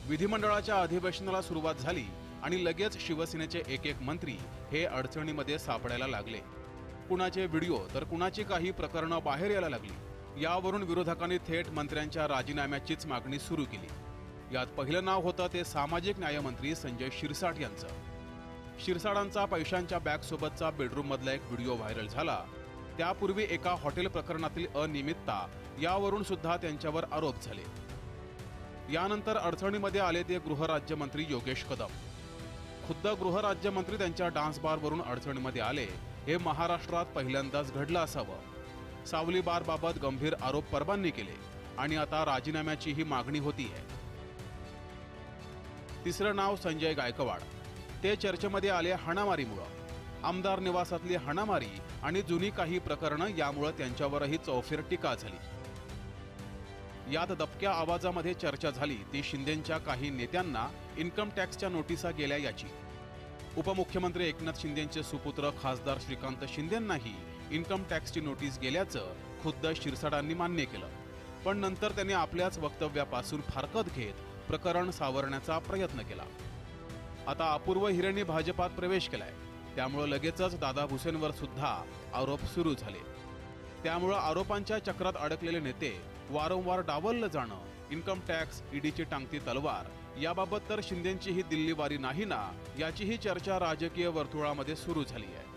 विधिमंडळाच्या अधिवेशनाला सुरुवात झाली आणि लगेच शिवसेनेचे एक मंत्री हे अडचणीमध्ये सापडायला लागले। कुणाचे व्हिडिओ तर कुणाची काही प्रकरणं बाहेर यायला लागली। यावरून विरोधकांनी थेट मंत्र्यांच्या राजीनाम्याचीच मागणी सुरू केली। यात पहिलं नाव होतं ते सामाजिक न्यायमंत्री संजय शिरसाट यांचं। शिरसाटांचा पैशांच्या बॅगसोबतचा बेडरूम मधला एक व्हिडिओ व्हायरल झाला। त्यापूर्वी एका हॉटेल प्रकरणातील अनियमितता यावरून सुद्धा त्यांच्यावर आरोप झाले। यानंतर अडचणीमध्ये आले ते गृहराज्यमंत्री योगेश कदम। खुद्द गृहराज्यमंत्री त्यांच्या डान्स बारवरून अडचणीमध्ये आले हे महाराष्ट्रात पहिल्यांदाच घडलं असावं। सावली बार बाबत गंभीर आरोप परबांनी केले आणि आता राजीनाम्याची ही मागणी होतीये। तिसरं नाव संजय गायकवाड। ते चर्चेमध्ये आले हाणामारीमुळे। आमदार निवासातली हाणामारी आणि जुनी काही प्रकरणं यामुळे त्यांच्यावरही चौफेर टीका झाली। यात दबक्या आवाजामध्ये चर्चा झाली ती शिंदेंच्या काही नेत्यांना इन्कम टॅक्सच्या नोटिसा गेल्या याची। उपमुख्यमंत्री एकनाथ शिंदेंचे सुपुत्र खासदार श्रीकांत शिंदेंनाही इन्कम टॅक्सची नोटीस गेल्याचं खुद्द शिरसाटांनी मान्य केलं। पण नंतर त्यांनी आपल्याच वक्तव्यापासून फारकत घेत प्रकरण सावरण्याचा प्रयत्न केला। आता अपूर्व हिरेंनी भाजपात प्रवेश केलाय, त्यामुळे लगेचच दादा भुसेंवर सुद्धा आरोप सुरू झाले। त्यामुळे आरोपांच्या चक्रात अडकलेले नेते वारंवार डावललं जाणं, इन्कम टॅक्स, ईडीची टांगती तलवार याबाबत तर शिंदेंची ही दिल्लीवारी नाही ना, याचीही चर्चा राजकीय वर्तुळामध्ये सुरू झाली आहे।